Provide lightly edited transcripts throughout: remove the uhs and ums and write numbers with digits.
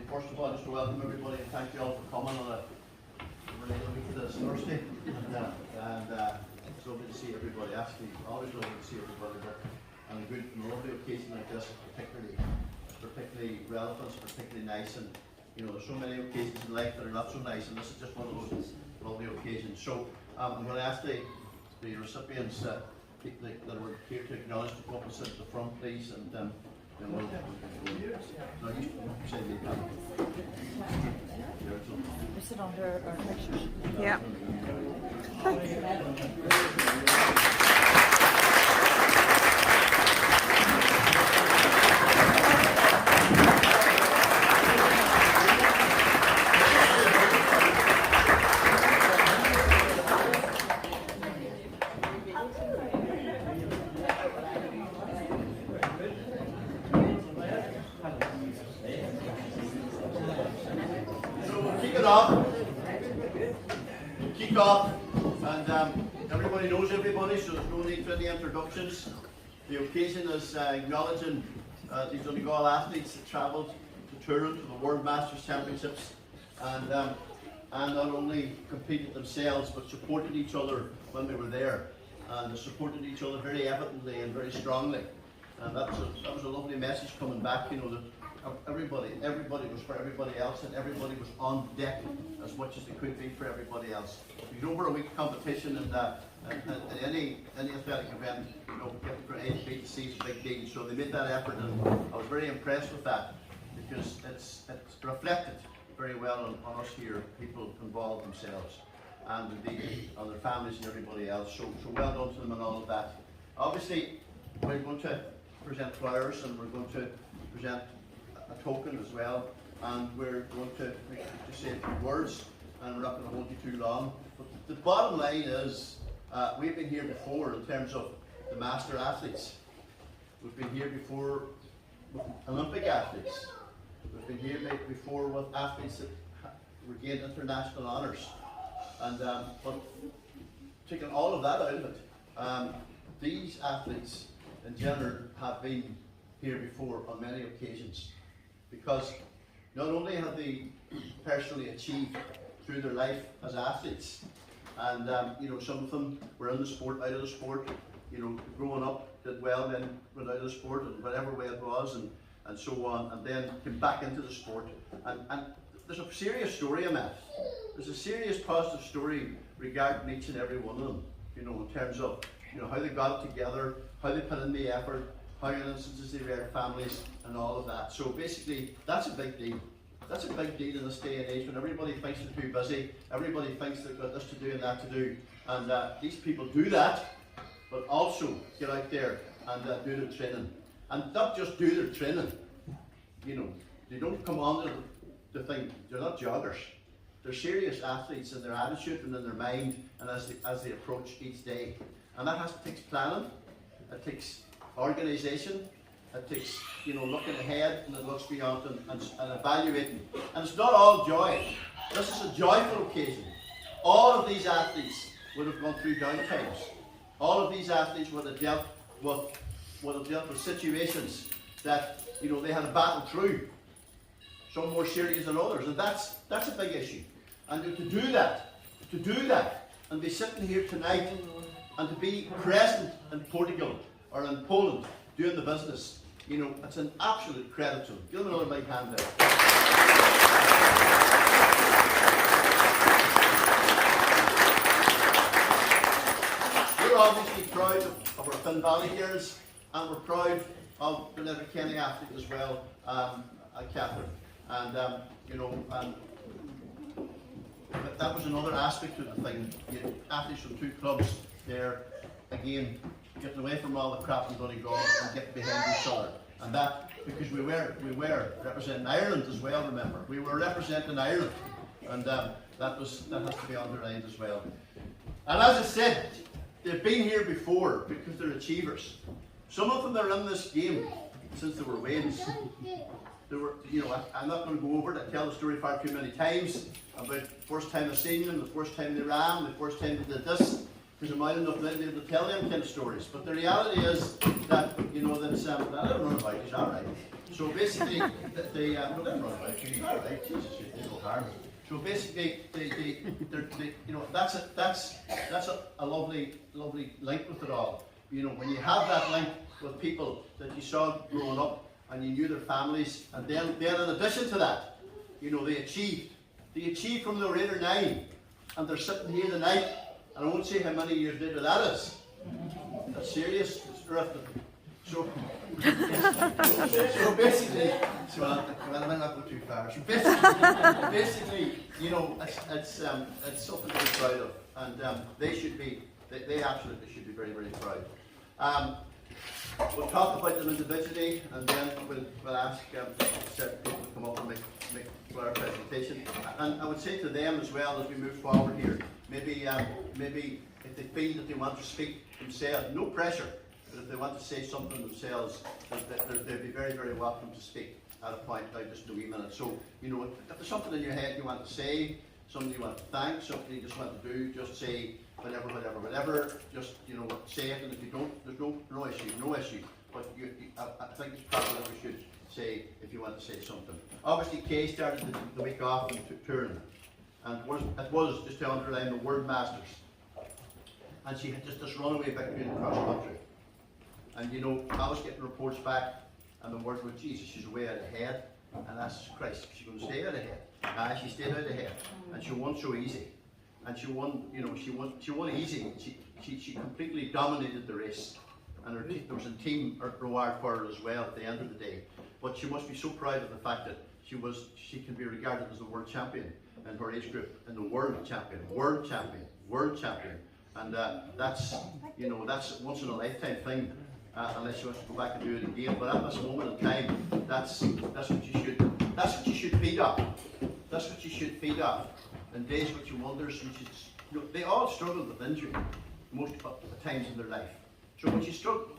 First of all, just to welcome everybody and thank you all for coming on a related week to this Thursday. It's lovely to see everybody. Actually, always lovely to see everybody, but on a good and lovely occasion like this, particularly relevant, it's particularly nice. And you know, there's so many occasions in life that are not so nice, and this is just one of those lovely occasions. So I'm going to ask the recipients that were here to acknowledge to come up and sit at the front, please, and then we'll no, you say me. We sit under our pictures. Yeah. Kick off, and everybody knows everybody, so there's no need for any introductions. The occasion is acknowledging these Donegal athletes that travelled to Turin to the World Masters Championships, and not only competed themselves but supported each other when they were there, and they supported each other very evidently and very strongly. And that was a lovely message coming back. You know, that everybody was for everybody else, and everybody was on deck as much as they could be for everybody else. It was over a week competition, and any athletic event, you know, getting from A to B to C is a big deal. So they made that effort, and I was very impressed with that, because it's reflected very well on us here, people involved themselves, and indeed on their families and everybody else. So well done to them and all of that. Obviously, we're going to present flowers, and we're going to present a token as well, and we're going to say a few words, and we're not going to hold you too long. But the bottom line is, we've been here before in terms of the master athletes. We've been here before with Olympic athletes. We've been here before with athletes that regained international honours. And but taking all of that out of it, these athletes in general have been here before on many occasions, because not only have they personally achieved through their life as athletes, and you know, some of them were in the sport, out of the sport, you know, growing up, did well, then went out of the sport in whatever way it was, and so on, and then came back into the sport. And there's a serious story in that. There's a serious positive story regarding each and every one of them, you know, in terms of, you know, how they got it together, how they put in the effort, how in instances they were families, and all of that. So basically, that's a big deal. That's a big deal in this day and age when everybody thinks they're too busy, everybody thinks they've got this to do and that to do, and these people do that, but also get out there and do their training. And not just do their training, you know, they don't come on to think, they're not joggers. They're serious athletes in their attitude and in their mind, and as they approach each day. And that takes planning, it takes organisation, it takes, you know, looking ahead, and it looks beyond and evaluating. And it's not all joy. This is a joyful occasion. All of these athletes would have gone through down times. All of these athletes would have dealt with situations that, you know, they had to battle through. Some more serious than others, and that's a big issue. And to do that, and be sitting here tonight, and to be present in Portugal or in Poland doing the business, you know, it's an absolute credit to them. Give them another big hand there. We're obviously proud of our Finn Valley Girls, and we're proud of the Letterkenny athlete as well, Catherine. And you know, that was another aspect of the thing. You know, athletes from two clubs there, again, getting away from all the crap in Donegal and getting behind each other. And that, because we were representing Ireland as well, remember. We were representing Ireland, and that has to be underlined as well. And as I said, they've been here before because they're achievers. Some of them are in this game since they were wains. They were, you know, I'm not going to go over it. I tell the story far too many times about the first time I seen them, the first time they ran, the first time they did this, because I'm not enough now to be able to tell them kind of stories. But the reality is that, you know, that's, I don't know about it, it's alright. So basically, no, they're not right. You're not right. Jesus, they go hard. So basically, that's a lovely link with it all. When you have that link with people that you saw growing up and you knew their families, and then in addition to that, they achieved from the Raider 9, and they're sitting here tonight, and I won't say how many years later that is. That's serious. It's drifting. So basically, I might not go too far. So basically, it's something to be proud of, and they absolutely should be very, very proud. We'll talk about them individually, and then we'll ask certain people to come up and make our presentation. And I would say to them as well, as we move forward here, maybe if they feel that they want to speak themselves, no pressure. But if they want to say something themselves, they'd be very, very welcome to speak at a point now, just in a wee minute. So, if there's something in your head you want to say, something you want to thank, something you just want to do, just say whatever. Just, say it, and if you don't, there's no issue. But I think it's proper that we should say if you want to say something. Obviously, Kay started the week off in touring, and it was, just to underline, the World Masters. And she had just this runaway victory in the cross country. And I was getting reports back, and the word was, Jesus, she's way out ahead. And that's Christ, she's going to stay out ahead. She stayed out ahead, and she won so easy. And she won, she won easy. She completely dominated the race. And there was a team reward for her as well at the end of the day. But she must be so proud of the fact that she can be regarded as the world champion in her age group, and the world champion. And that's a once in a lifetime thing. Unless you want to go back and do it again, but at this moment in time, that's what you should feed off. That's what you should feed off. In days which you wonder, they all struggle with injury most of the times in their life. So when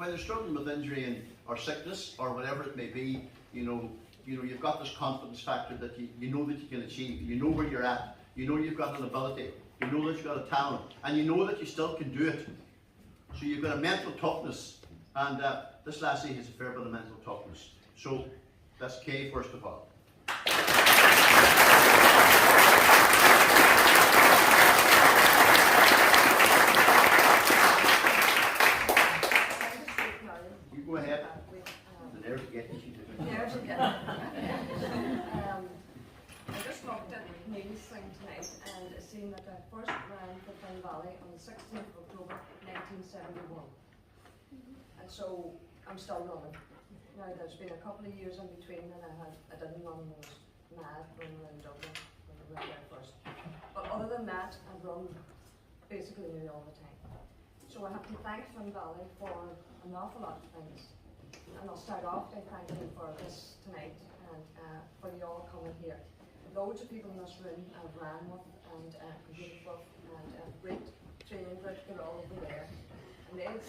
they're struggling with injury or sickness or whatever it may be, you've got this confidence factor that you know that you can achieve. You know where you're at. You know you've got an ability. You know that you've got a talent, and you know that you still can do it. So you've got a mental toughness. And this lassie has a fair bit of mental toughness. So that's Kay, first of all. You go ahead. The nerves get you. Nerves again. I just looked at Neil's thing tonight and seen that I first ran for Finn Valley on the 16th of October 1971. And so I'm still running. Now there's been a couple of years in between, and I didn't run those mad running around Dublin when I ran there first. But other than that, I've run basically nearly all the time. So I have to thank Finn Valley for an awful lot of things. And I'll start off by thanking you for this tonight and for you all coming here. Loads of people in this room I've ran with and competed with, and great training group, they're all over there. And they have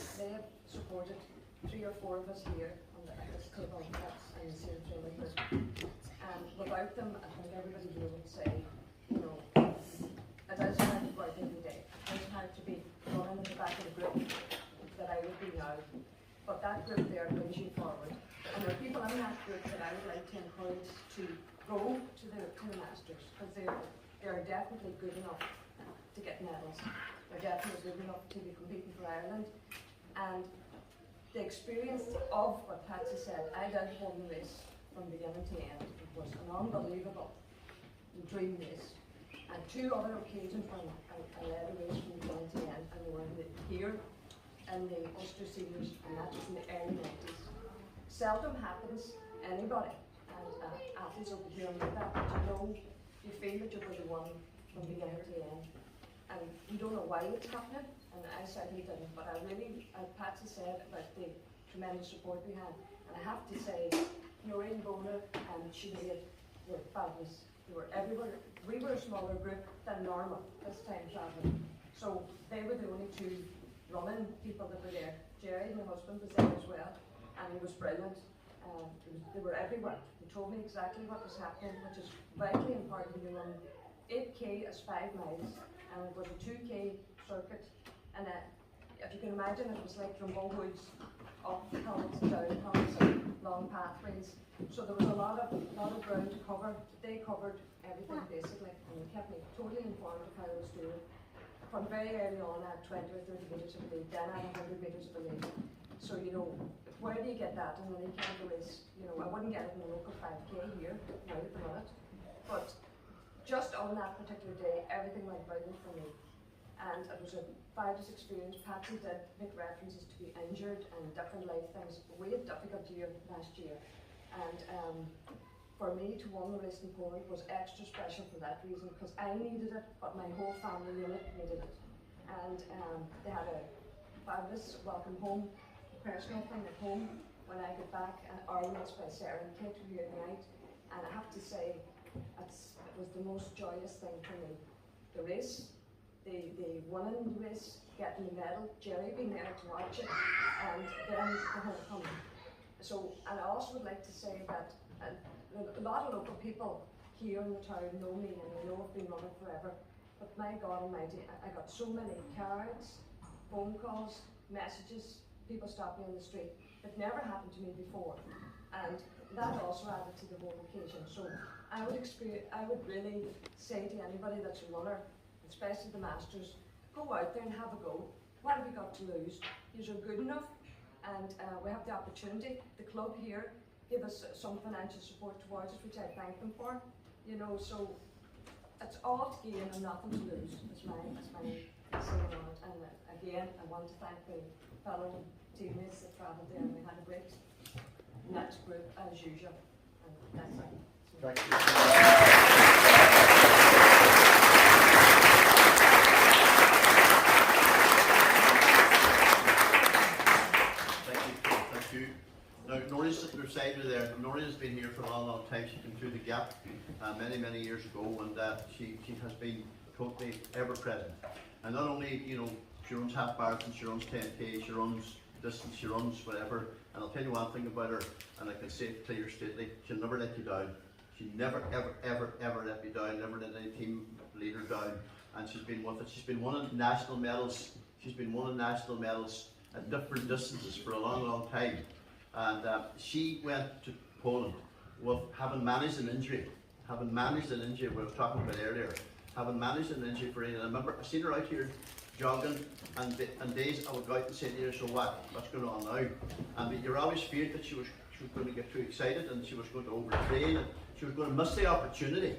supported 3 or 4 of us here at this table that's in the same training group. And without them, I think everybody here would say, it is hard to work every day. It is hard to be running at the back of the group that I would be now. But that group there brings you forward. And there are people in that group that I would like to encourage to go to the Masters, because they're definitely good enough to get medals. They're definitely good enough to be competing for Ireland. And the experience of what Patsy said, I did one race from beginning to end. It was an unbelievable dream race. And 2 other occasions when I led a race from beginning to end, and they were here in the Ulster Seniors, and that was in the early 90s. Seldom happens, anybody, and athletes will be hearing about that, but you feel that you're going to win from beginning to end. And you don't know why it's happening, and I certainly didn't, but I really, as Patsy said, about the tremendous support we had. And I have to say, Noreen Bona and Sinead were fabulous. They were everywhere. We were a smaller group than normal this time traveling. So they were the only 2 running people that were there. Jerry, my husband, was there as well, and he was brilliant. They were everywhere. They told me exactly what was happening, which is vitally important when you run 8K is 5 miles. And it was a 2K circuit, and if you can imagine, it was like from Bull Woods up hills, down hills, and long pathways. So there was a lot of ground to cover. They covered everything basically, and they kept me totally informed of how I was doing. From very early on, I had 20 or 30 metres of a lead, then I had 100 metres of a lead. So, you know, where do you get that in any kind of race? You know, I wouldn't get it in a local 5K here, now at the minute. But just on that particular day, everything went brilliant for me. And it was a fabulous experience. Patsy did make references to be injured and different life things. We had a difficult year last year. And for me to win the race in Poland was extra special for that reason, because I needed it, but my whole family unit needed it. And they had a fabulous welcome home, personal thing at home when I got back, and ornaments by Sarah and Kate were here tonight. And I have to say, it was the most joyous thing for me. The race, the winning the race, getting the medal, Jerry being there to watch it, and then the homecoming. So, and I also would like to say that a lot of local people here in the town know me, and they know I've been running forever. But my God Almighty, I got so many cards, phone calls, messages, people stop me on the street. It never happened to me before, and that also added to the whole occasion. So I would really say to anybody that's a runner, especially the masters, go out there and have a go. What have you got to lose? You're good enough, and we have the opportunity. The club here give us some financial support towards it, which I thank them for. You know, so it's all to gain and nothing to lose. It's my saying on it. And again, I want to thank the fellow teammates that travelled there. We had a great next group as usual. And that's it. So. Thank you. Now, Norie's sitting beside me there. Norie has been here for a long, long time. She came through the gap many, many years ago, and she has been totally ever present. And not only, you know, she runs half marathon, she runs 10K, she runs distance, she runs whatever. And I'll tell you one thing about her, and I can say it clear stately, she'll never let you down. She never, ever, ever, ever let me down, never let any team leader down. And she's been with it. She's been winning national medals. She's been winning national medals at different distances for a long, long time. And she went to Poland with having managed an injury we were talking about earlier, having managed an injury for Ian. I remember I seen her out here jogging, and days I would go out and say to her, so what's going on now? And you're always feared that she was going to get too excited and she was going to overtrain and she was going to miss the opportunity,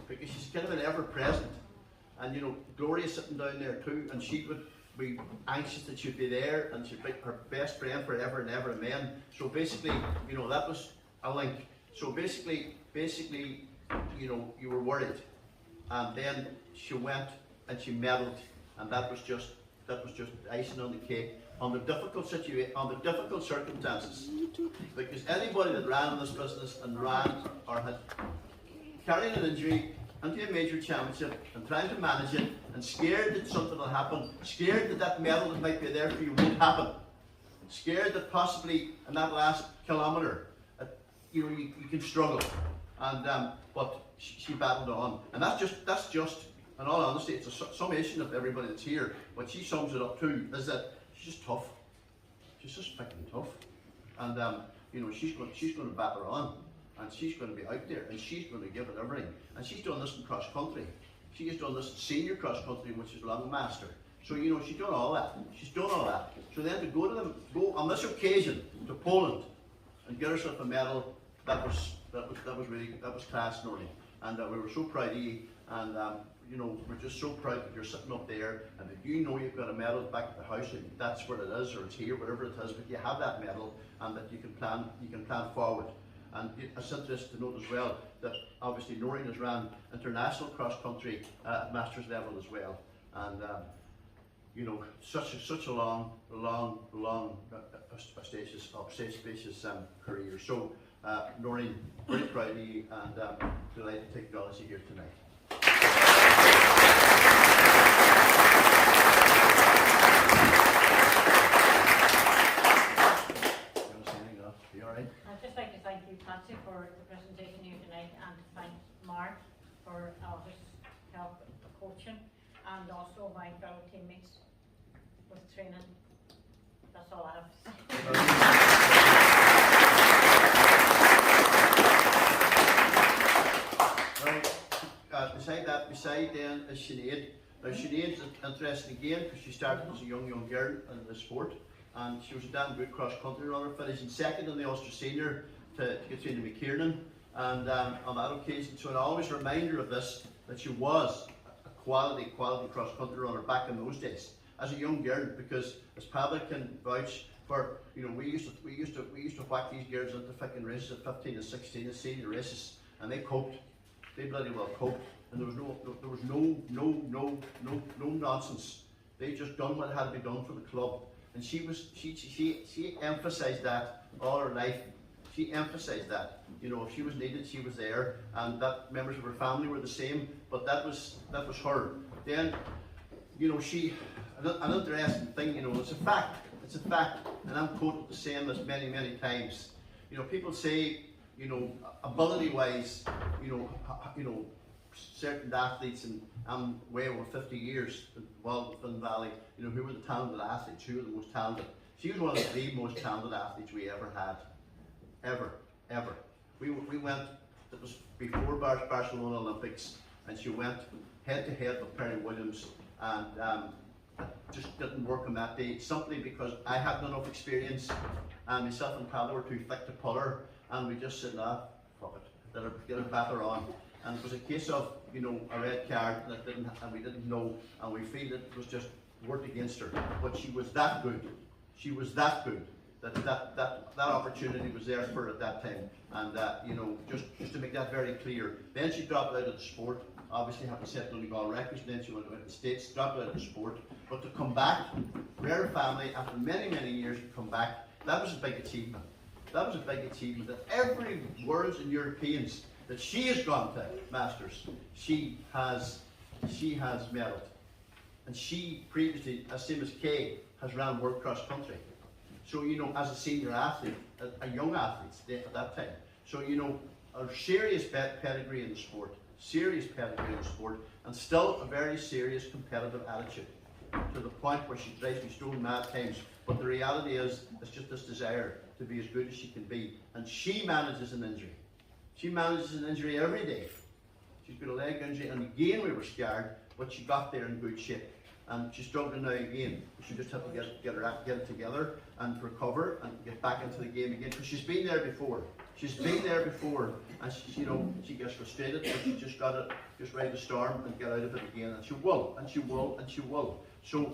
because she's kind of an ever-present. And you know, Gloria's sitting down there too, and she would be anxious that she'd be there, and she'd be her best friend forever and ever, amen. So basically, you know, that was a link. So basically, you know, you were worried, and then she went and she medalled, and that was just icing on the cake on the difficult circumstances. Because anybody that ran in this business and ran or had carrying an injury into a major championship and trying to manage it, and scared that something will happen, scared that that medal that might be there for you won't happen, scared that possibly in that last kilometre, you know, you can struggle, and but she battled on, and that's just, in all honesty, it's a summation of everybody that's here. What she sums it up to is that she's just tough, she's just fucking tough, and you know, she's going to battle on. And she's going to be out there, and she's going to give it everything. And she's done this in cross country. She has done this in senior cross country, which is Longmaster. So you know, she's done all that. She's done all that. So then to go on this occasion to Poland and get herself a medal, that was class, Norie. And we were so proud of you. And you know, we're just so proud that you're sitting up there, and that you know you've got a medal back at the house, and that's where it is, or it's here, whatever it is. But you have that medal, and that you can plan forward. And it's interesting to note as well that obviously Norie has ran international cross country at masters level as well, and you know, such a long, auspicious career. So Norie, very proud of you, and delighted to acknowledge you here tonight. Patsy for the presentation here tonight, and to thank Mark for his help with the coaching, and also my fellow teammates with training That's all I have to say. Right. Beside then is Sinead. Now Sinead's interesting again because she started as a young girl in the sport, and she was a damn good cross country runner, finishing second in the Ulster Senior to Katrina McKiernan, and on that occasion, so an always reminder of this, that she was a quality cross country runner back in those days as a young girl, because as Pablo can vouch for, you know, we used to whack these girls into fucking races at 15 and 16 and senior races, and they coped. They bloody well coped, and there was no nonsense. They just done what had to be done for the club, and she emphasised that all her life. She emphasised that, you know, if she was needed, she was there, and that members of her family were the same. But that was her. Then, you know, an interesting thing, you know, it's a fact, and I'm quoted the same as many times. You know, people say, you know, ability-wise, you know, certain athletes, and I'm way over 50 years involved with Finn Valley, you know, who were the talented athletes, who were the most talented. She was one of the most talented athletes we ever had. Ever. We went, it was before Barcelona Olympics, and she went head to head with Perry Williams, and it just didn't work on that day, simply because I had not enough experience, and myself and Pablo were too thick to pull her, and we just said, nah, fuck it, get her batter on. And it was a case of, you know, a red card, and we didn't know, and we feel that it was just worked against her. But she was that good. She was that good. That opportunity was there for her at that time, and you know, just to make that very clear. Then she dropped out of the sport. Obviously, having set Donegal records. Then she went to the States, dropped out of the sport. But to come back, rare family, after many years to come back, that was a big achievement. That was a big achievement. That every Worlds and Europeans that she has gone to, Masters, she has medalled, and she previously, as same as Kay, has ran world cross country. So, you know, as a senior athlete, a young athlete at that time. So, you know, a serious pedigree in the sport, and still a very serious competitive attitude, to the point where she drives me stone mad times. But the reality is, it's just this desire to be as good as she can be. And she manages an injury. She manages an injury every day. She's got a leg injury, and again we were scared, but she got there in good shape. And she's struggling now again. She just have to get it together and recover and get back into the game again. Because she's been there before. And she, you know, she gets frustrated, but she just got to just ride the storm and get out of it again. And she will. So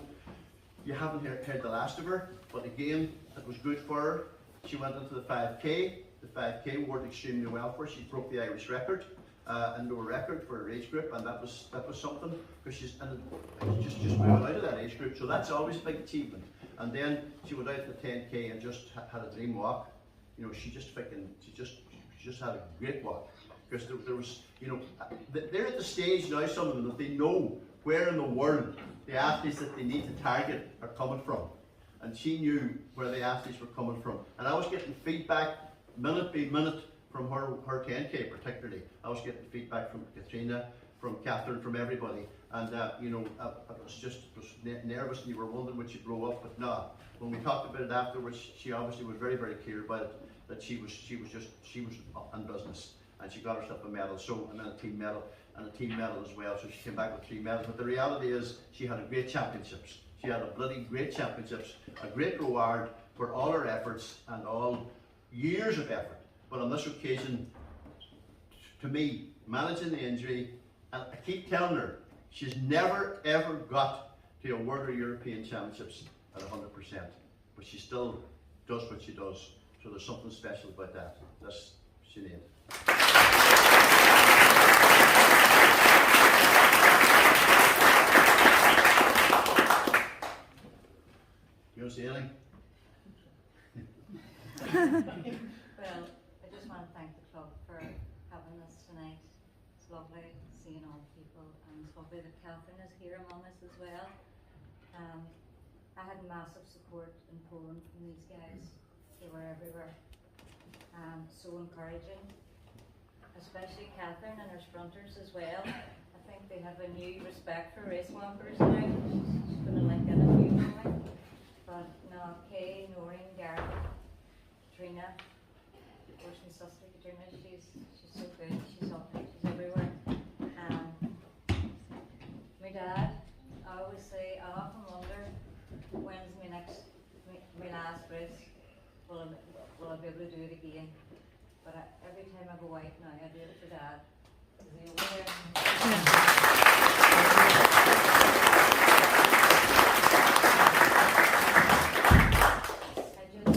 you haven't heard the last of her, but again, it was good for her. She went into the 5K. The 5K worked extremely well for her. She broke the Irish record. And no record for her age group, and that was something, because she's just moving out of that age group, so that's always a big achievement. And then she went out to the 10K and just had a dream walk. You know, she just had a great walk, because there was, you know, they're at the stage now, some of them, that they know where in the world the athletes that they need to target are coming from, and she knew where the athletes were coming from. And I was getting feedback minute by minute from her 10K particularly. I was getting feedback from Katrina, from Catherine, from everybody, and you know, it was nervous, and you were wondering would she blow up, but no. When we talked about it afterwards, she obviously was very clear about it, that she was in business, and she got herself a medal, so, and then a team medal as well. So she came back with 3 medals. But the reality is, she had a great championships. She had a bloody great championships, a great reward for all her efforts and all years of effort. But on this occasion, to me, managing the injury, and I keep telling her, she's never ever got to a World or European Championships at 100%, but she still does what she does. So there's something special about that. That's Sinead. You want to say anything? Well, I just want to thank the club for having us tonight. It's lovely seeing all the people, and it's lovely that Catherine is here among us as well. I had massive support in Poland from these guys. They were everywhere. So encouraging, especially Catherine and her sprinters as well. I think they have a new respect for race walkers now. She's going to like get a few from me. but now Kay, Noreen, Gary, Katrina, of course my sister Katrina, she's so good, she's up, she's everywhere. My dad, I always say, I often wonder, when's my last race, will I be able to do it again? But every time I go out now, I do it for Dad. Is he over there? I just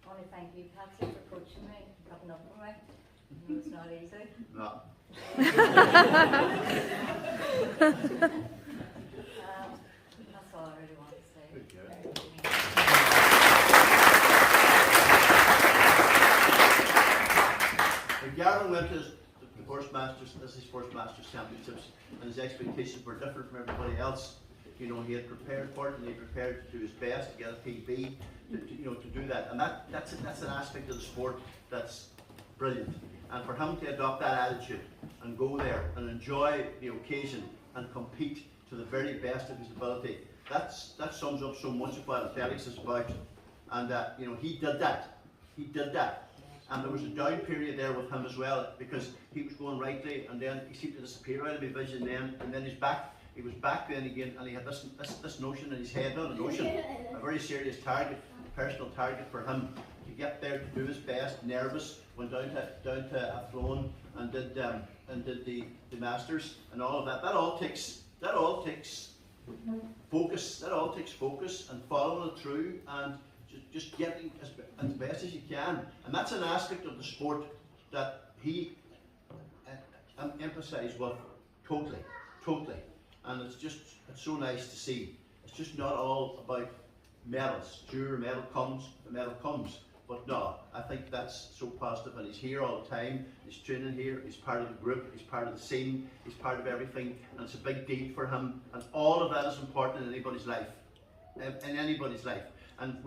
want to thank you, Patsy, for coaching me, putting up with me. I know it's not easy. No. That's all I really want to say. Good girl. When Gavin went to the first Masters, this is his first Masters Championships, and his expectations were different from everybody else. You know, he had prepared for it, and he prepared to do his best to get a PB, to do that. And that's an aspect of the sport that's brilliant. And for him to adopt that attitude and go there and enjoy the occasion and compete to the very best of his ability, that sums up so much of what athletics is about. And you know, he did that. He did that. And there was a down period there with him as well, because he was going rightly, and then he seemed to disappear out of my vision then, and then he's back. He was back then again, and he had this notion in his head, not a notion, a very serious target, personal target for him to get there, to do his best. Nervous, went down to Athlone and did the Masters and all of that. That all takes focus. That all takes focus and following it through and just getting as best as you can. And that's an aspect of the sport that he emphasised with totally. And it's so nice to see. It's just not all about medals. Sure, the medal comes. But no, I think that's so positive, and he's here all the time. He's training here, he's part of the group, he's part of the scene, he's part of everything, and it's a big deal for him. And all of that is important in anybody's life. And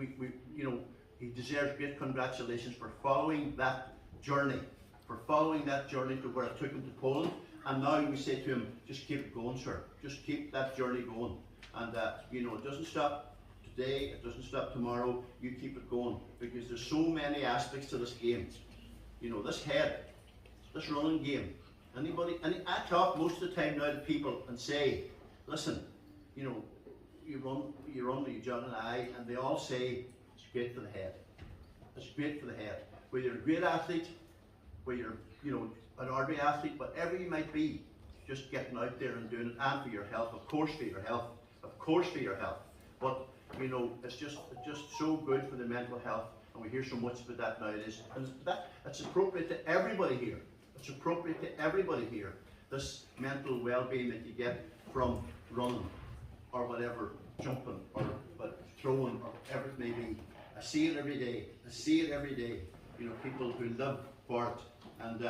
he deserves great congratulations for following that journey, to where it took him to Poland. And now we say to him, just keep it going, sir. Just keep that journey going. And it doesn't stop today, it doesn't stop tomorrow. You keep it going, because there's so many aspects to this game. You know, this running game. I talk most of the time now to people and say, listen, you know, you run, you jog an eye, and they all say it's great for the head. It's great for the head. Whether you're a great athlete, whether you're, an ordinary athlete, whatever you might be, just getting out there and doing it, and for your health, of course for your health. But it's just so good for the mental health, and we hear so much about that nowadays. And it's appropriate to everybody here. This mental well-being that you get from running, or whatever, jumping, or throwing, or whatever it may be. I see it every day. You know, people who live for it, and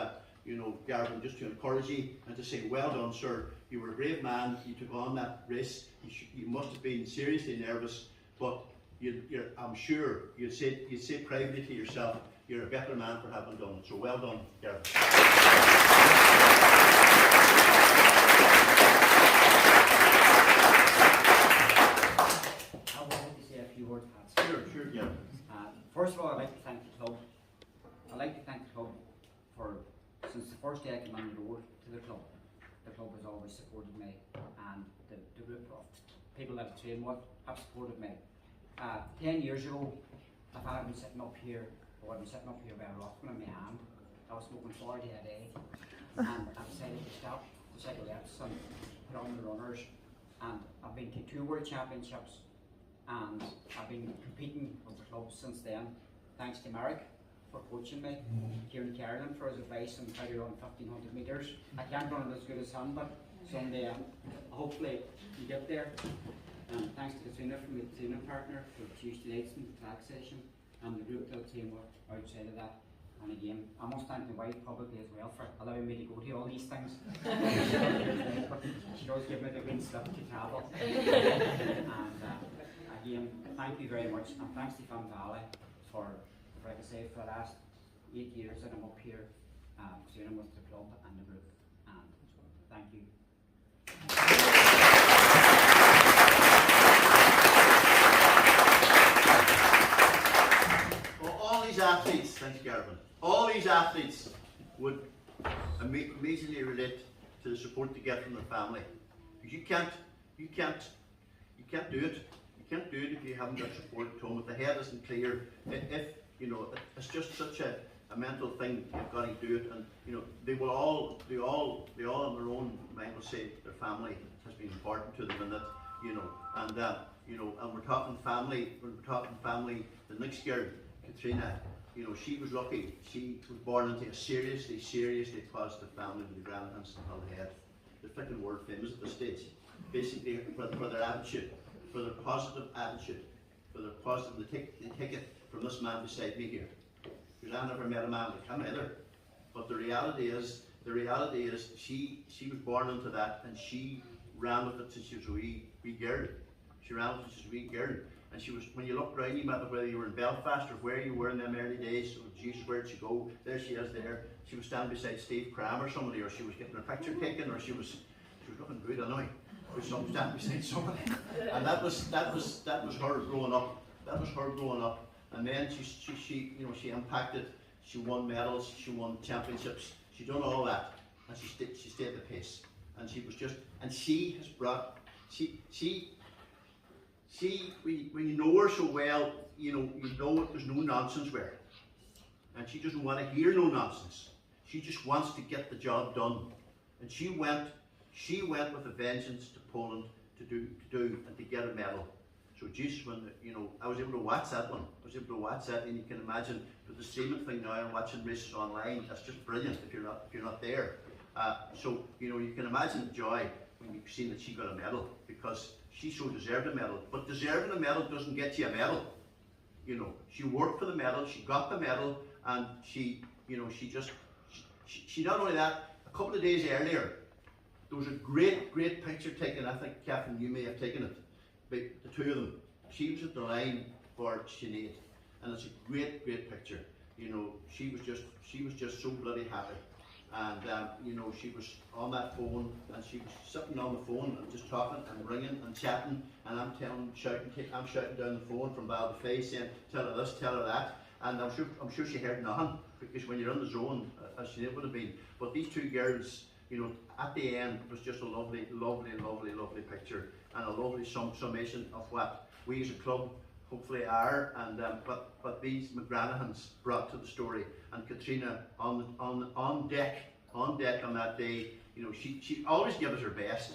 Gavin, just to encourage you and to say, well done, sir. You were a brave man. You took on that race. You must have been seriously nervous, but I'm sure you'd say privately to yourself, you're a better man for having done it. So well done, Gavin. I wanted to say a few words, Pat. Sure, yeah. First of all, I'd like to thank the club. For, since the first day I came on the door to the club has always supported me, and the group of people that I train with have supported me. 10 years ago, if I had been sitting up here, or I'd been sitting up here by a rifle in my hand, I was smoking 40 a day, and I decided to stop the cigarettes and put on the runners. And I've been to 2 World Championships, and I've been competing with the club since then, thanks to Marek for coaching me, Kieran Carolyn for his advice on how to run 1500 metres. I can't run it as good as him, but someday hopefully you get there. And thanks to Katrina from the training partner for Tuesday nights and the track session, and the group that came outside of that. And again, I must thank my wife publicly as well for allowing me to go to all these things. She always gives me the green slip to travel. And again, thank you very much, and thanks to Fun Valley for, like I say, for the last 8 years that I'm up here training with the club and the group. And thank you. Thanks, Garvin. All these athletes would immediately relate to the support they get from their family. Because you can't do it. You can't do it if you haven't got support at home. If the head isn't clear, if you know, it's just such a mental thing. You've got to do it, and you know, they all on their own mind will say their family has been important to them, and that you know, and we're talking family. The next girl, Katrina, you know, she was lucky. She was born into a seriously positive family with the Granahans and Hullhead. They're freaking world famous at this stage. Basically, for their attitude, for their positive attitude, for their positive. They take it from this man beside me here. Because I never met a man like him either. But the reality is she was born into that, and she ran with it since she was a wee girl. She ran with it since she was a wee girl. And she was, when you look around, you matter whether you were in Belfast or where you were in them early days, oh Jesus, where'd she go? There she is there. She was standing beside Steve Cram or somebody, or she was getting a picture taken, or she was looking good anyway. With some standing beside somebody. And that was her growing up. That was her growing up. And then she you know, she impacted, she won medals, she won championships, she done all that, and she stayed the pace. And she was just, and she has brought, when you know her so well, you know there's no nonsense with her. And she doesn't want to hear no nonsense. She just wants to get the job done. And she went with a vengeance to Poland to do and to get a medal. So Jesus, when you know, I was able to watch that one. I was able to watch that, and you can imagine with the streaming thing now and watching races online, that's just brilliant if you're not there. So you know, you can imagine the joy when you've seen that she got a medal, because she so deserved a medal. But deserving a medal doesn't get you a medal. You know, she worked for the medal, she got the medal, and she not only that, a couple of days earlier, there was a great picture taken. I think Catherine, you may have taken it. But the two of them, she was at the line for Sinead, and it's a great picture. You know, she was just so bloody happy, and you know, she was on that phone, and she was sitting on the phone and just talking and ringing and chatting, and I'm shouting down the phone from Ballybofey saying, tell her this, tell her that, and I'm sure she heard nothing, because when you're in the zone, as Sinead would have been. But these two girls, you know, at the end, it was just a lovely picture, and a lovely summation of what we as a club hopefully are, and but these McGranahans brought to the story. And Katrina on deck on that day, you know, she always gave us her best.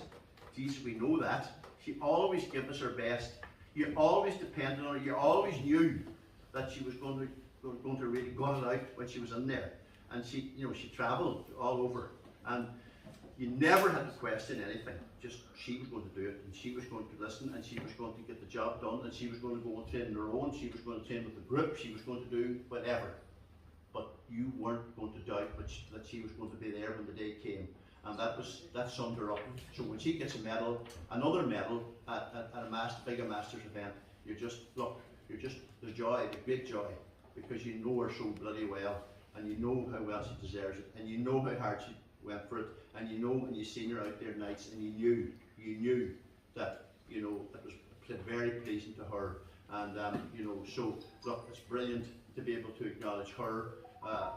Geez, we know that. She always gave us her best. You always depended on her. You always knew that she was going to really gut it out when she was in there. And she, you know, she travelled all over, and you never had to question anything. Just she was going to do it, and she was going to listen, and she was going to get the job done, and she was going to go and train on her own. She was going to train with the group. She was going to do whatever. But you weren't going to doubt that she was going to be there when the day came, and that summed her up. So when she gets a medal, another medal at a big Masters event, you're just the joy, the great joy, because you know her so bloody well, and you know how well she deserves it, and you know how hard she went for it, and you know when you seen her out there nights, and you knew that, you know, it was very pleasing to her, and you know, so look, it's brilliant to be able to acknowledge her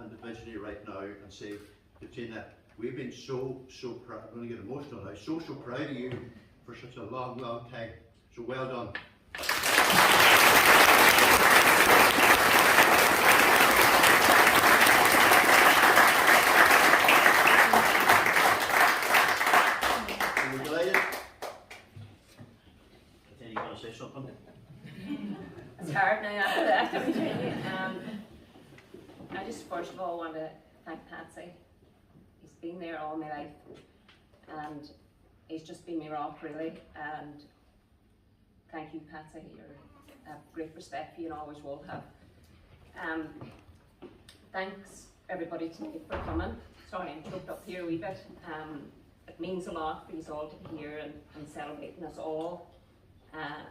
individually right now and say, Katrina, we've been so proud. I'm going to get emotional now. So proud of you for such a long time. So well done. We're delighted. Katrina, you want to say something? It's hard now after that, let me tell you. I just first of all want to thank Patsy. He's been there all my life, and he's just been my rock really. And thank you, Patsy. I have great respect for you and always will have. Thanks everybody tonight for coming. Sorry, I'm choked up here a wee bit. It means a lot for you all to be here and celebrating us all.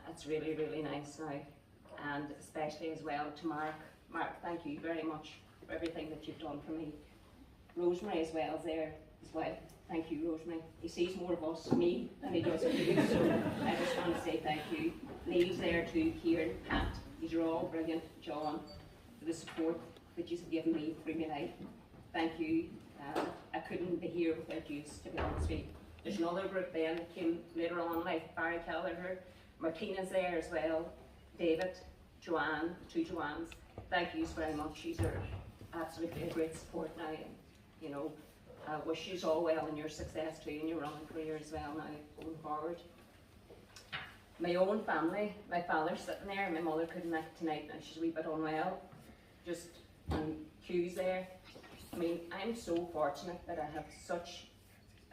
It's really nice now. And especially as well to Mark. Mark, thank you very much for everything that you've done for me. Rosemary as well is there as well. Thank you, Rosemary. He sees more of us, me, than he does of you, so I just want to say thank you. Neil's there too, Kieran, Pat, these are all brilliant. John, for the support that you've given me through my life. Thank you. I couldn't be here without you, to be honest with you. There's another group then that came later on, like Barry Callagher, Martina's there as well, David, Joanne, 2 Joannes. Thank you very much. You are absolutely a great support now. And, you know, I wish you all well in your success too, in your running career as well now going forward. My own family, my father's sitting there, my mother couldn't make it tonight now, she's a wee bit unwell. Just on Q's there. I mean, I'm so fortunate that I have such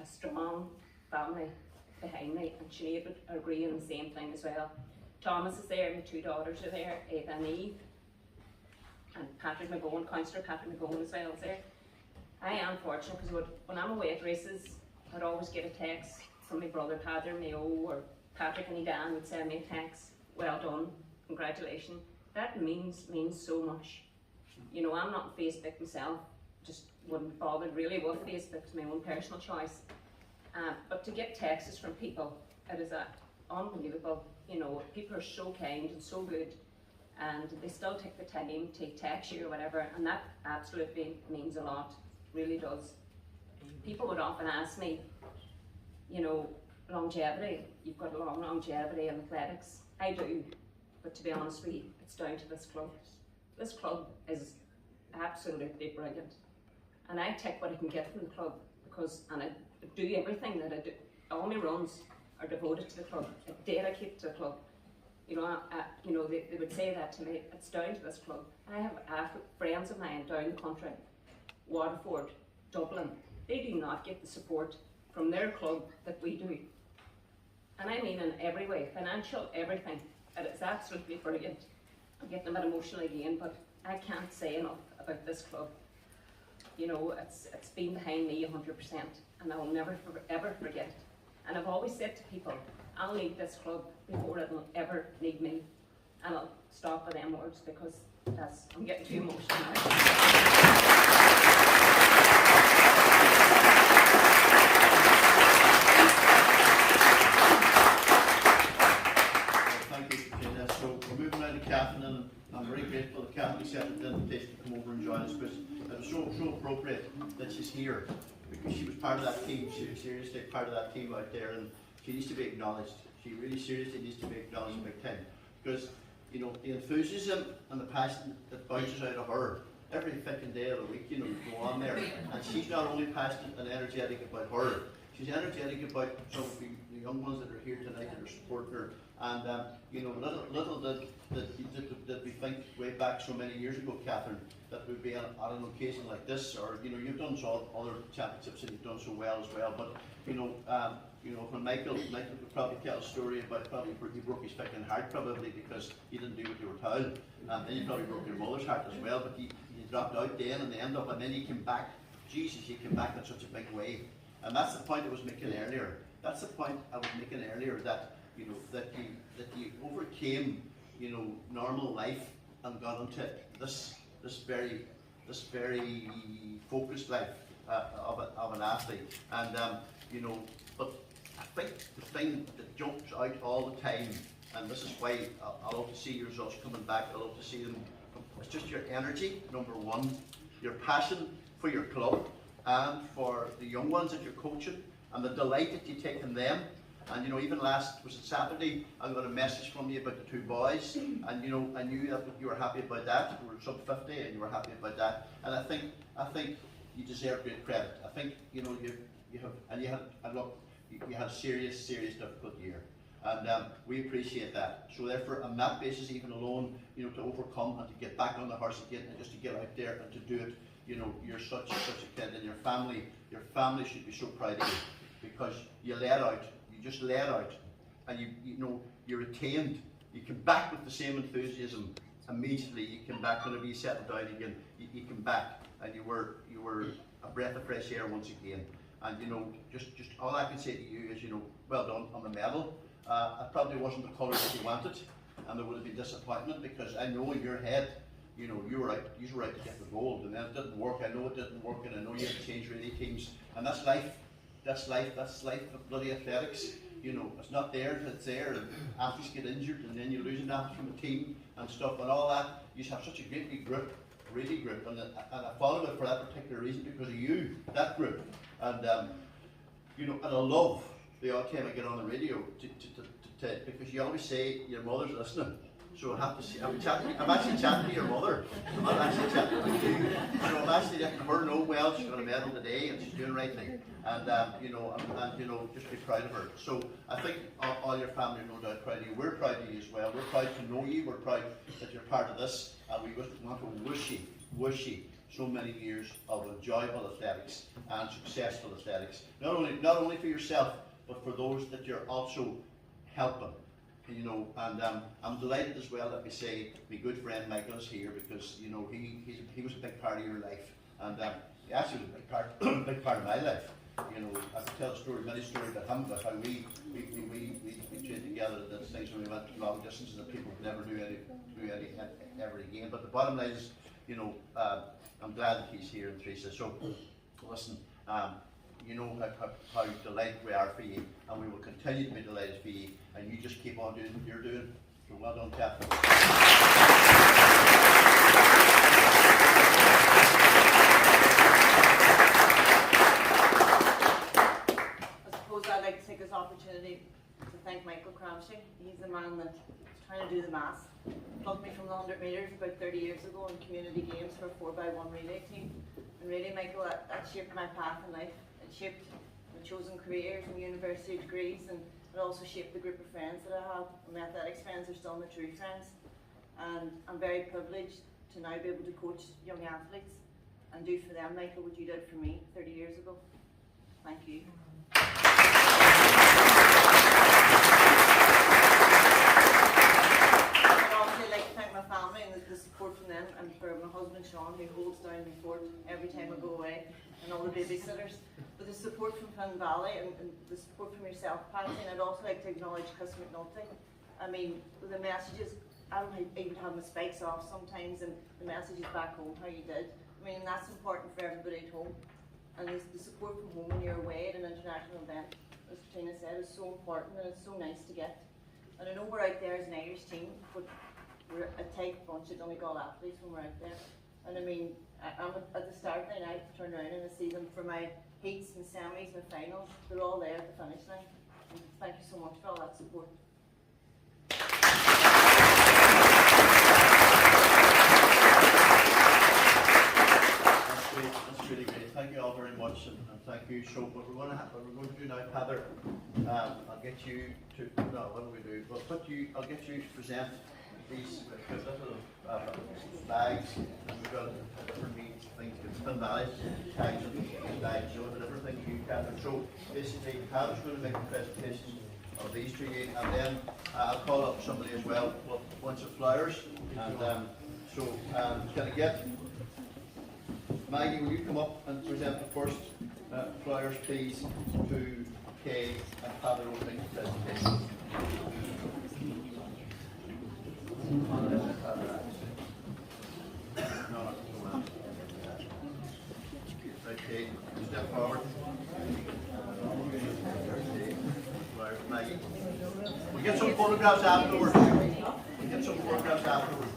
a strong family behind me, and Sinead would agree on the same thing as well. Thomas is there, my 2 daughters are there, Ava and Eve, and Patrick McGowan, Councillor Patrick McGowan as well is there. I am fortunate because when I'm away at races, I'd always get a text from my brother Padre Mayo, or Patrick and Dan would send me a text, well done, congratulations. That means so much. You know, I'm not on Facebook myself, just wouldn't be bothered really with Facebook, it's my own personal choice. But to get texts from people, it is unbelievable. You know, people are so kind and so good, and they still take the time to text you or whatever, and that absolutely means a lot, really does. People would often ask me, you know, longevity, you've got a long longevity in athletics. I do, but to be honest with you, it's down to this club. This club is absolutely brilliant, and I take what I can get from the club, and I do everything that I do. All my runs are devoted to the club. I dedicate to the club. You know, they would say that to me. It's down to this club. I have friends of mine down the country, Waterford, Dublin. They do not get the support from their club that we do. And I mean in every way, financial, everything. And it's absolutely brilliant. I'm getting a bit emotional again, but I can't say enough about this club. You know, it's been behind me 100%, and I will never ever forget it. And I've always said to people, I'll need this club before it'll ever need me. And I'll stop with them words because I'm getting too emotional now. Catherine, and I'm very grateful that Catherine accepted the invitation to come over and join us, because it was so appropriate that she's here, because she was part of that team. She was seriously part of that team out there, and she needs to be acknowledged. She really seriously needs to be acknowledged big time, because you know, the enthusiasm and the passion that bounces out of her every fucking day of the week, you know, go on there. And she's not only passionate and energetic about her, she's energetic about some of the young ones that are here tonight that are supporting her. And you know, little that we think way back so many years ago, Catherine, that would be on an occasion like this, or you know, you've done so other championships and you've done so well as well. But you know, when Michael would probably tell a story about he broke his fucking heart probably because you didn't do what you were told, and then you probably broke your mother's heart as well. But you dropped out then in the end up, and then you came back. Jesus, you came back in such a big way, and that's the point I was making earlier. That's the point I was making earlier, that you know, that you overcame, you know, normal life and got into this very focused life of an athlete. And you know, but I think the thing that jumps out all the time, and this is why I love to see your results coming back. I love to see them. It's just your energy, number one, your passion for your club and for the young ones that you're coaching, and the delight that you take in them. And you know, even was it Saturday, I got a message from you about the 2 boys, and you know, I knew that you were happy about that. You were sub 50, and you were happy about that. And I think you deserve great credit. I think you know you have, and you had a serious difficult year, and we appreciate that. So therefore, on that basis, even alone, you know, to overcome and to get back on the horse again, and just to get out there and to do it, you know, you're such a kid, and your family should be so proud of you, because you let out. You just let out, and you know, you retained. You came back with the same enthusiasm immediately. You came back whenever you settled down again. You came back, and you were a breath of fresh air once again. And you know, just all I can say to you is, you know, well done on the medal. It probably wasn't the colour that you wanted, and there would have been disappointment, because I know in your head, you know, you were out to get the gold, and then it didn't work. I know it didn't work, and I know you had to change relay teams, and that's life. That's life of bloody athletics. You know, it's not there, it's there, and athletes get injured, and then you lose an athlete from a team and stuff, and all that. You have such a great big group radio group, and I followed it for that particular reason because of you, that group, and you know, and I love the odd time I get on the radio because you always say your mother's listening. So I have to see, I'm actually chatting to your mother. I'm not actually chatting to you. So I'm actually letting her know, well, she's got a medal today and she's doing rightly. And you know, and you know, just be proud of her. So I think all your family are no doubt proud of you. We're proud of you as well. We're proud to know you. We're proud that you're part of this. And we just want to wish you so many years of enjoyable athletics and successful athletics. Not only for yourself, but for those that you're also helping. You know, and I'm delighted as well that we say my good friend Michael is here because you know he was a big part of your life, and he actually was a big part of my life. You know, I could tell many stories about him, about how we trained together and did things when we went long distances that people never knew any ever again. But the bottom line is, you know, I'm glad that he's here, and Teresa. So listen. You know how delighted we are for you, and we will continue to be delighted for you, and you just keep on doing what you're doing. So well done, Captain. I suppose I'd like to take this opportunity to thank Michael Cramsey. He's the man that's trying to do the maths. Plugged me from the 100 metres about 30 years ago in community games for a 4x1 relay team. And really, Michael, that shaped my path in life. It shaped my chosen careers and university degrees, and it also shaped the group of friends that I have. And my athletics friends are still my true friends. And I'm very privileged to now be able to coach young athletes and do for them, Michael, what you did for me 30 years ago. Thank you. I'd also like to thank my family and the support from them, and for my husband Sean, who holds down the fort every time I go away, and all the babysitters. But the support from Finn Valley and the support from yourself, Patsy, and I'd also like to acknowledge Chris McNulty. I mean, the messages, I don't even have my spikes off sometimes, and the messages back home, how you did. I mean, and that's important for everybody at home. And the support from home when you're away at an international event, as Tina said, is so important, and it's so nice to get. And I know we're out there as an Irish team, but we're a tight bunch of Donegal athletes when we're out there. And I mean, I'm at the start line, I turn around and I see them for my heats, my semis, my finals. They're all there at the finish line. And thank you so much for all that support. That's really great. Thank you all very much, and thank you. So, what we're going to do now, Heather, I'll get you to. No, what do we do? I'll get you to present these little bags, and we've got different things. Finn Valley tags and these bags, so different things you can. So basically, Heather's going to make a presentation of these to you, and then I'll call up somebody as well with a bunch of flowers, and so can I get Maggie, will you come up and present the first flowers, please, to Kay and Heather will make the presentation. Okay, step forward. Flowers, Maggie. We'll get some photographs afterwards. We'll get some photographs afterwards.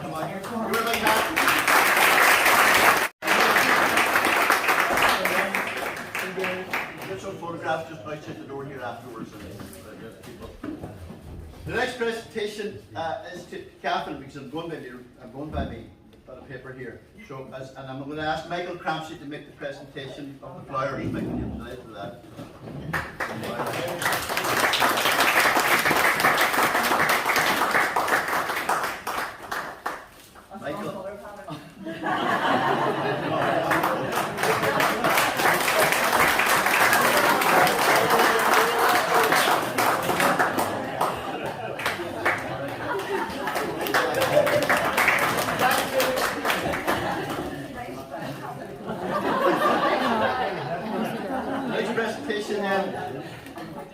Come on here. You're like that. Get some photographs just outside the door here afterwards. The next presentation is to Catherine, because I'm going by me, got a paper here. So, and I'm going to ask Michael Cramsey to make the presentation of the flowers. Michael, you're delighted with that. Michael.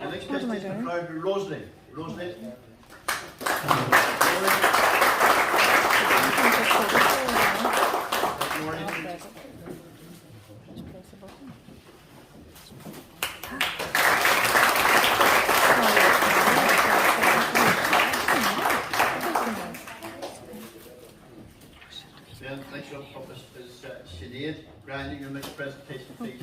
The next presentation is flower to Rosalie. Rosalie. Then next Grinding, you'll make a presentation, please.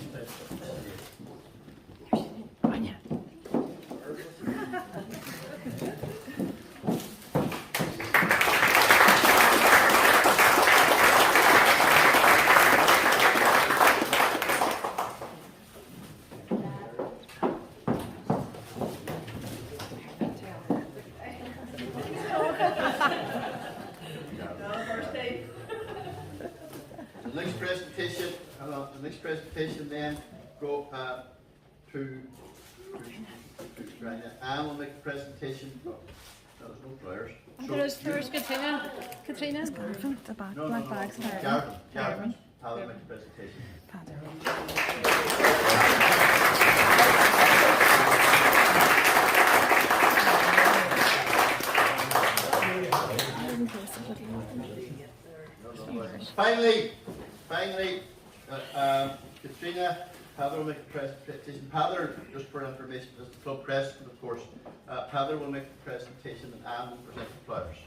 The next presentation then go to Grania. Anne will make the presentation. Oh, there's no players. There's Katrina. Katrina's the back, black bags. Garvin. How will make the presentation. Finally, Katrina, Heather will make the presentation. Heather, just for information, is the club president, of course. Heather will make the presentation and Anne will present the flowers.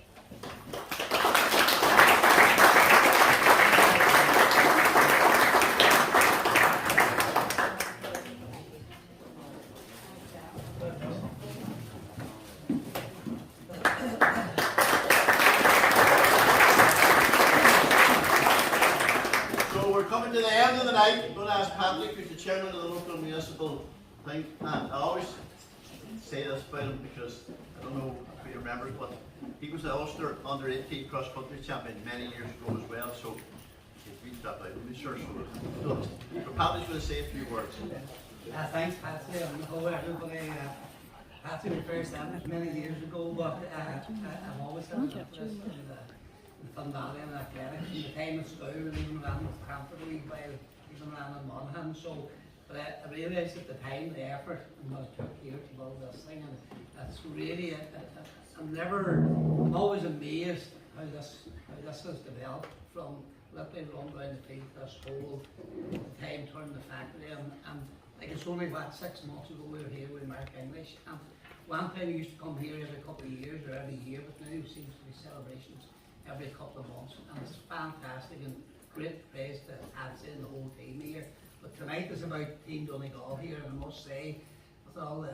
To the end of the night, I'm going to ask Patrick, who's the chairman of the local municipal thing, and I always say this about him because I don't know if he remembers, but he was the Ulster under-18 cross-country champion many years ago as well, so he beat that out. I'm sure so. But Patrick's going to say a few words. Thanks, Patsy, and hello everybody. Patsy was first established many years ago, but I've always had an interest in Fun Valley and athletics. In the time of school, and even around with Cranford a wee while, even around in Monaghan. So, but I realised at the time the effort and what it took here to build this thing, and it's really, I'm always amazed how this has developed from literally run down the field this whole time turning the factory, and like it's only about 6 months ago we were here with Mark English, and one time we used to come here every couple of years or every year, but now it seems to be celebrations every couple of months, and it's fantastic and great praise to Patsy and the whole team here. But tonight is about Team Donegal here, and I must say, with all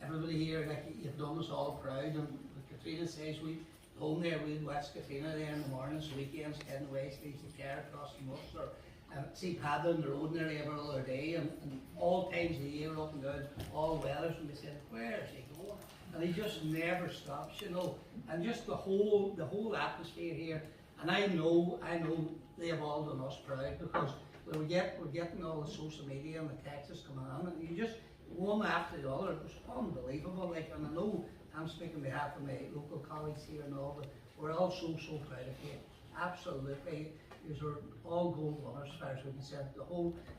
everybody here, like you've done us all proud. And Katrina says we home there, we watch Katrina there in the mornings, weekends, heading away, sleeps the car across the Munster, and see Paddy on the road nearly every other day, and all times of the year, up and down, all weathers, and we said, where is he going? And he just never stops, you know, and just the whole atmosphere here. And I know they have all done us proud, because we're getting all the social media and the texts coming on, and you just one after the other. It was unbelievable. Like, and I know I'm speaking on behalf of my local colleagues here and all, but we're all so proud of you. Absolutely, you are all gold winners as far as we can say.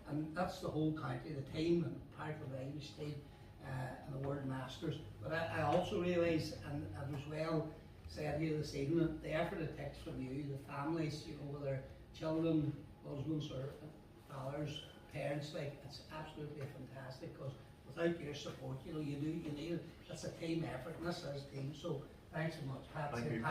And that's the whole county, the team, and part of the Irish team. And the World Masters. But I also realise, and as well said here this evening, the effort it takes from you, the families, you know, with their children, husbands or fathers, parents, like, it's absolutely fantastic, because without your support, you know, you need it. It's a team effort, and this is a team. So thanks so much, Patsy. Thank you,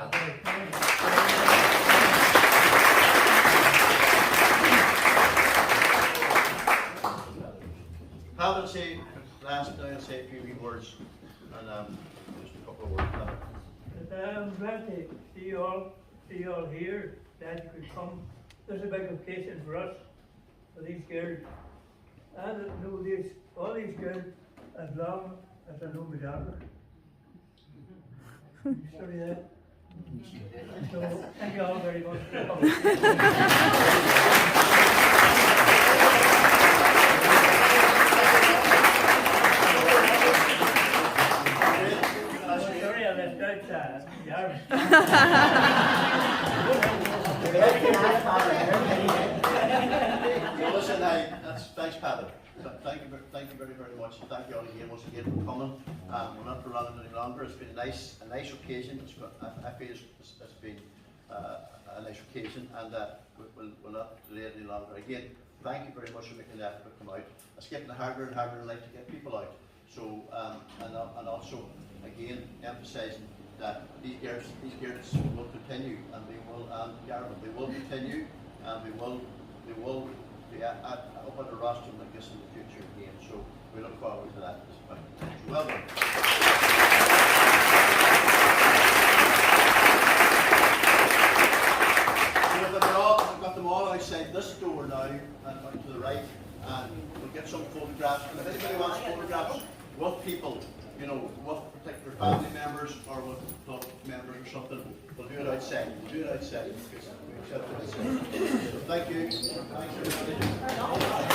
Pavel, say last night, say a few wee words, and just a couple of words. I'm glad to see you all here, that you could come. This is a big occasion for us, for these girls. I don't know all these girls as long as I know my daughter. Sorry that. So thank you all very much for coming. Listen, thanks, Paddy. Thank you very, very much. Thank you all again, once again, for coming. We're not running any longer. It's been a nice occasion. I feel it's been a nice occasion, and we'll not delay it any longer. Again, thank you very much for making the effort to come out. It's getting harder and harder in life to get people out. So, and also, again, emphasising that these girls will continue, and they will, Garvin, they will continue, and they will be up on the roster like this in the future again. So we look forward to that at this point. Well done. I've got them all outside this door now, and out to the right, and we'll get some photographs. And if anybody wants photographs with people, you know, with particular family members or with club members or something, we'll do it outside. We'll do it outside. Because we accept it outside. So thank you. Thanks everybody.